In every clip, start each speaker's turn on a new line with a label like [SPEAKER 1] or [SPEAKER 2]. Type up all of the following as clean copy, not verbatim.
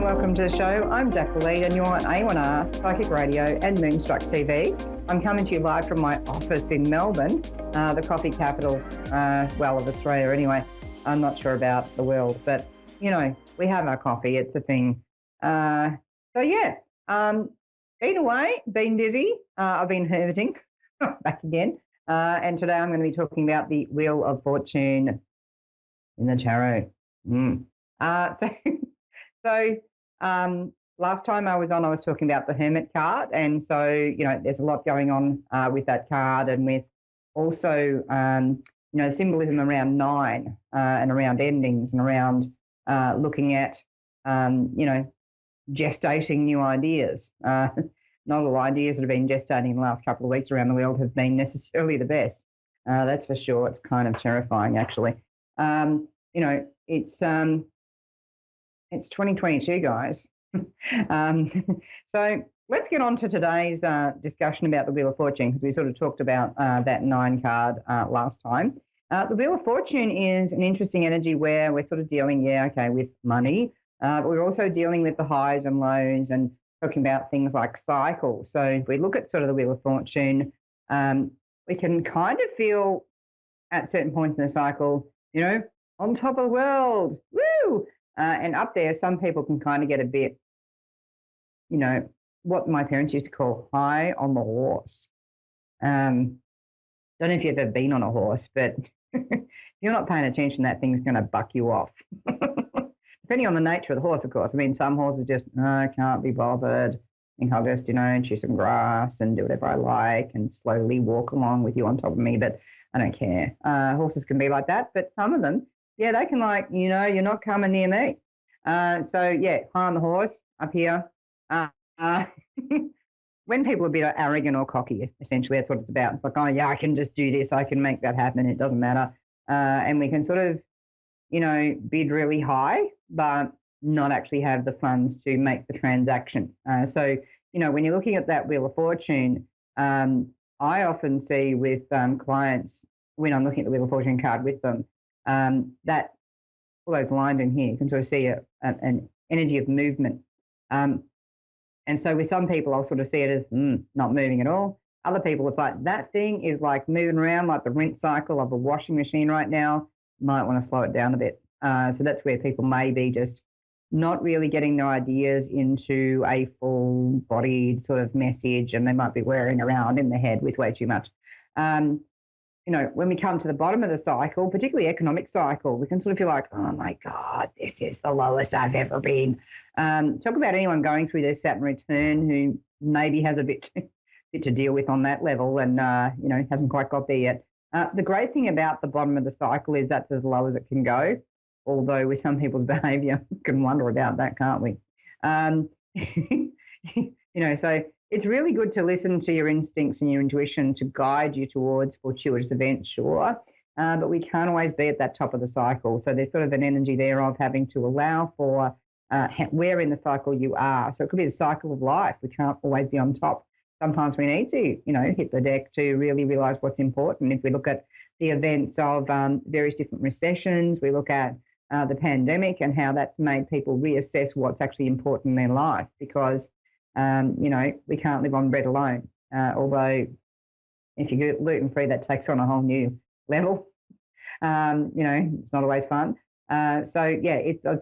[SPEAKER 1] welcome to the show. I'm Jacquelene and you're on A1R, Psychic Radio and Moonstruck TV. I'm coming to you live from my office in Melbourne, the coffee capital, of Australia anyway. I'm not sure about the world, but, you know, we have our coffee. It's a thing. Been away, been busy. I've been hermiting back again. And today I'm going to be talking about the Wheel of Fortune in the tarot. Last time I was on, I was talking about the Hermit card. And so, you know, there's a lot going on with that card and with also, symbolism around 9 and around endings and around looking at, gestating new ideas. Not all ideas that have been gestating in the last couple of weeks around the world have been necessarily the best. That's for sure. It's kind of terrifying, actually. It's 2022, guys. So let's get on to today's discussion about the Wheel of Fortune, because we sort of talked about that 9 card last time. The Wheel of Fortune is an interesting energy where we're sort of dealing, with money, but we're also dealing with the highs and lows and talking about things like cycles. So if we look at sort of the Wheel of Fortune, we can kind of feel at certain points in the cycle, on top of the world, woo! And up there, some people can kind of get a bit, what my parents used to call high on the horse. Don't know if you've ever been on a horse, but if you're not paying attention, that thing's going to buck you off. Depending on the nature of the horse, of course. I mean, some horses just, I can't be bothered. I think I'll just, chew some grass and do whatever I like and slowly walk along with you on top of me, but I don't care. Horses can be like that, but some of them, they can you're not coming near me. High on the horse up here. When people are a bit arrogant or cocky, essentially that's what it's about. It's like, I can just do this. I can make that happen. It doesn't matter. And we can sort of, bid really high, but not actually have the funds to make the transaction. When you're looking at that Wheel of Fortune, I often see with clients when I'm looking at the Wheel of Fortune card with them, that all those lines in here, you can sort of see an energy of movement. And so with some people, I'll sort of see it as not moving at all. Other people, it's like that thing is like moving around like the rinse cycle of a washing machine right now. Might want to slow it down a bit. So that's where people may be just not really getting their ideas into a full-bodied sort of message, and they might be whirring around in the head with way too much. When we come to the bottom of the cycle, particularly economic cycle, we can sort of feel like, oh my God, this is the lowest I've ever been. Talk about anyone going through their Saturn return who maybe has a bit to deal with on that level and, hasn't quite got there yet. The great thing about the bottom of the cycle is that's as low as it can go, although with some people's behaviour, we can wonder about that, can't we? So it's really good to listen to your instincts and your intuition to guide you towards fortuitous events, sure, but we can't always be at that top of the cycle. So there's sort of an energy there of having to allow for where in the cycle you are. So it could be the cycle of life. We can't always be on top. Sometimes we need to, hit the deck to really realise what's important. If we look at the events of various different recessions, we look at the pandemic and how that's made people reassess what's actually important in their life, because, we can't live on bread alone. Although if you get gluten-free, that takes on a whole new level. It's not always fun. It's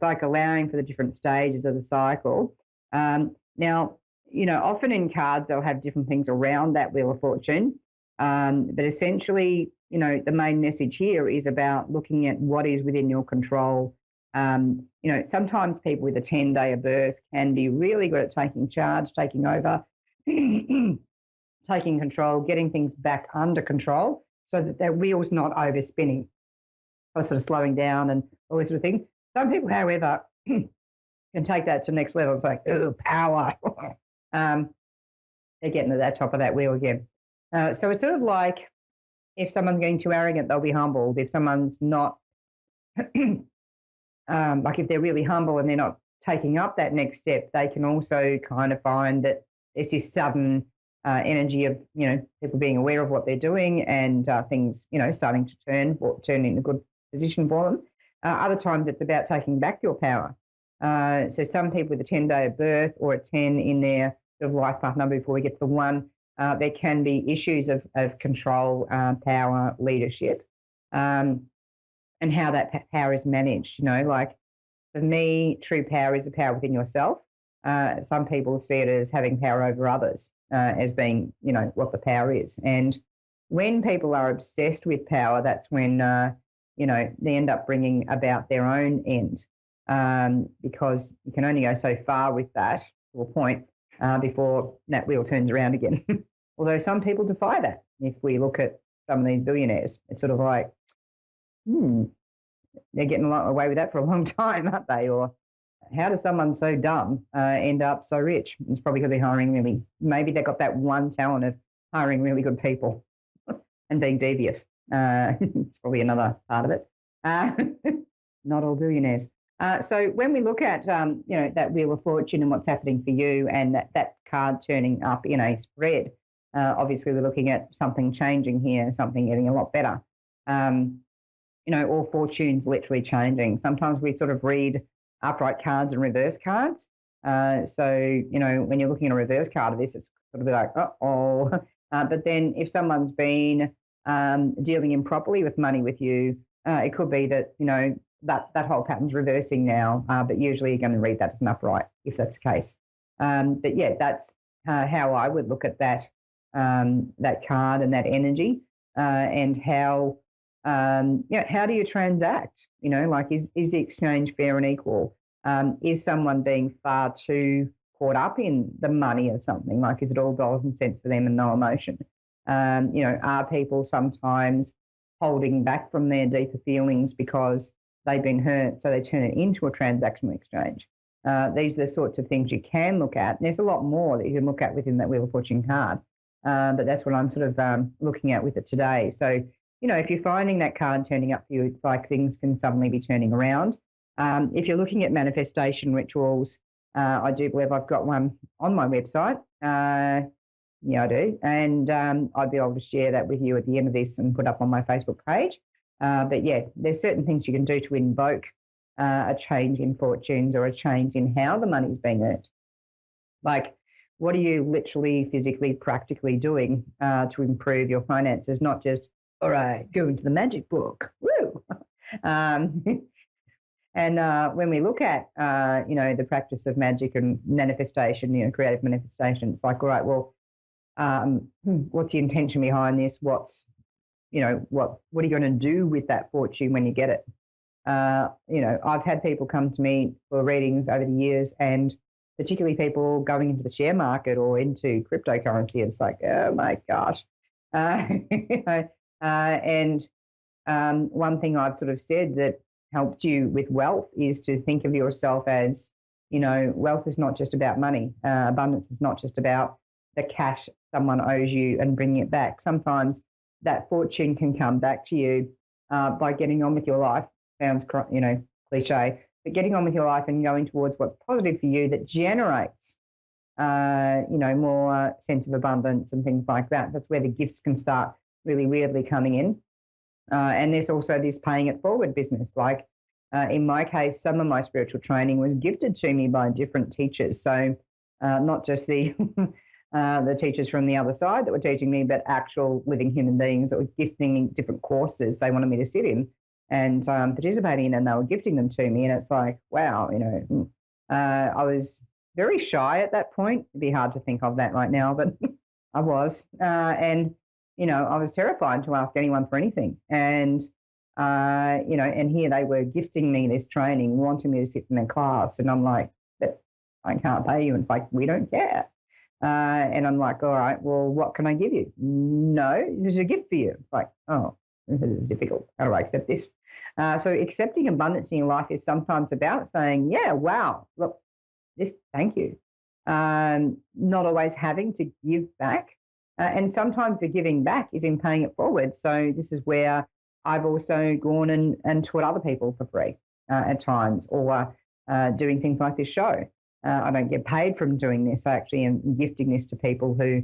[SPEAKER 1] like allowing for the different stages of the cycle. Now, often in cards, they'll have different things around that Wheel of Fortune. But essentially, the main message here is about looking at what is within your control. Sometimes people with a 10-day of birth can be really good at taking charge, taking over, taking control, getting things back under control so that their wheel's not overspinning or sort of slowing down and all this sort of thing. Some people, however, can take that to the next level. It's like, oh, power. They're getting to that top of that wheel again. So it's sort of like if someone's getting too arrogant, they'll be humbled. If someone's not, like if they're really humble and they're not taking up that next step, they can also kind of find that there's this sudden energy of, people being aware of what they're doing and things, starting to turn in a good position for them. Other times it's about taking back your power. So some people with a 10 day of birth or a 10 in their sort of life path number before we get to the 1, there can be issues of control, power, leadership, and how that power is managed. Like for me, true power is the power within yourself. Some people see it as having power over others, as being, what the power is. And when people are obsessed with power, that's when, they end up bringing about their own end, because you can only go so far with that to a point before that wheel turns around again. Although some people defy that. If we look at some of these billionaires, it's sort of like, they're getting away with that for a long time, aren't they? Or how does someone so dumb end up so rich? It's probably because they're hiring maybe they've got that one talent of hiring really good people and being devious. It's probably another part of it. Not all billionaires. So when we look at, that Wheel of Fortune and what's happening for you, and that card turning up in a spread, obviously we're looking at something changing here, something getting a lot better. All fortunes literally changing. Sometimes we sort of read upright cards and reverse cards. So, when you're looking at a reverse card of this, it's sort of like, uh-oh. But then if someone's been dealing improperly with money with you, it could be that, that whole pattern's reversing now, but usually you're going to read that as an upright if that's the case. But yeah, that's how I would look at that card and that energy, and how how do you transact? Like is the exchange fair and equal? Is someone being far too caught up in the money of something? Like, is it all dollars and cents for them and no emotion? Are people sometimes holding back from their deeper feelings because they've been hurt, so they turn it into a transactional exchange? These are the sorts of things you can look at. And there's a lot more that you can look at within that Wheel of Fortune card, but that's what I'm sort of looking at with it today. So, if you're finding that card turning up for you, it's like things can suddenly be turning around. If you're looking at manifestation rituals, I do believe I've got one on my website. Yeah, I do. And I'd be able to share that with you at the end of this and put up on my Facebook page. But yeah, there's certain things you can do to invoke a change in fortunes or a change in how the money's being earned. Like, what are you literally, physically, practically doing to improve your finances? Not just, all right, go into the magic book. Woo! And when we look at, the practice of magic and manifestation, creative manifestation, it's like, all right, well, what's the intention behind this? What are you going to do with that fortune when you get it? I've had people come to me for readings over the years, and particularly people going into the share market or into cryptocurrency. It's like, oh my gosh. And one thing I've sort of said that helped you with wealth is to think of yourself as, wealth is not just about money. Abundance is not just about the cash someone owes you and bringing it back. Sometimes that fortune can come back to you by getting on with your life. Sounds, cliche, but getting on with your life and going towards what's positive for you that generates, more sense of abundance and things like that. That's where the gifts can start really weirdly coming in. And there's also this paying it forward business. Like in my case, some of my spiritual training was gifted to me by different teachers. So not just the the teachers from the other side that were teaching me, but actual living human beings that were gifting me different courses they wanted me to sit in and participating in, and they were gifting them to me. And it's like, wow, I was very shy at that point. It'd be hard to think of that right now, but I was. And I was terrified to ask anyone for anything. And, and here they were gifting me this training, wanting me to sit in their class. And I'm like, but I can't pay you. And it's like, we don't care. And I'm like, all right, well, what can I give you? No, this is a gift for you. It's like, oh, this is difficult. How do I accept this? So accepting abundance in your life is sometimes about saying, yeah, wow, look, thank you. Not always having to give back. And sometimes the giving back is in paying it forward. So this is where I've also gone and taught other people for free at times, or doing things like this show. I don't get paid from doing this. I actually am gifting this to people who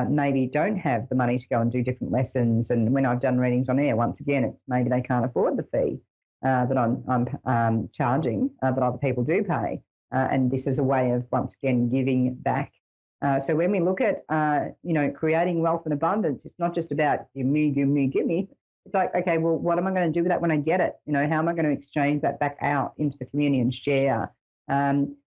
[SPEAKER 1] maybe don't have the money to go and do different lessons. And when I've done readings on air, once again, it's maybe they can't afford the fee. that I'm charging that other people do pay. And this is a way of, once again, giving back. So when we look at, creating wealth and abundance, it's not just about give me, give me, give me. It's like, okay, well, what am I going to do with that when I get it? How am I going to exchange that back out into the community and share?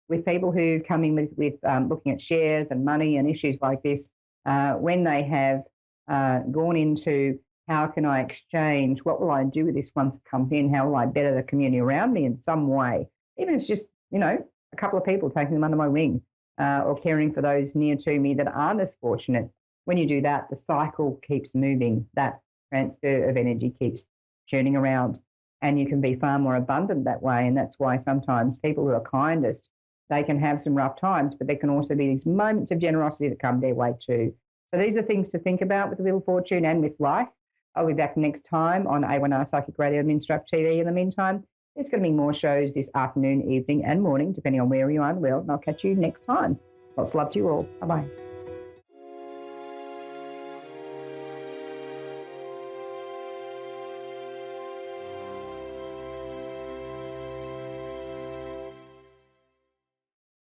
[SPEAKER 1] With people who come in with looking at shares and money and issues like this, when they have gone into how can I exchange, what will I do with this once it comes in, how will I better the community around me in some way, even if it's just, a couple of people taking them under my wing, or caring for those near to me that aren't as fortunate. When you do that, the cycle keeps moving. That transfer of energy keeps churning around, and you can be far more abundant that way. And that's why sometimes people who are kindest, they can have some rough times, but there can also be these moments of generosity that come their way too. So these are things to think about with the Wheel of Fortune and with life. I'll be back next time on A1R Psychic Radio and Instruct TV. In the meantime, there's going to be more shows this afternoon, evening and morning, depending on where you are in the world. And I'll catch you next time. Lots of love to you all. Bye-bye.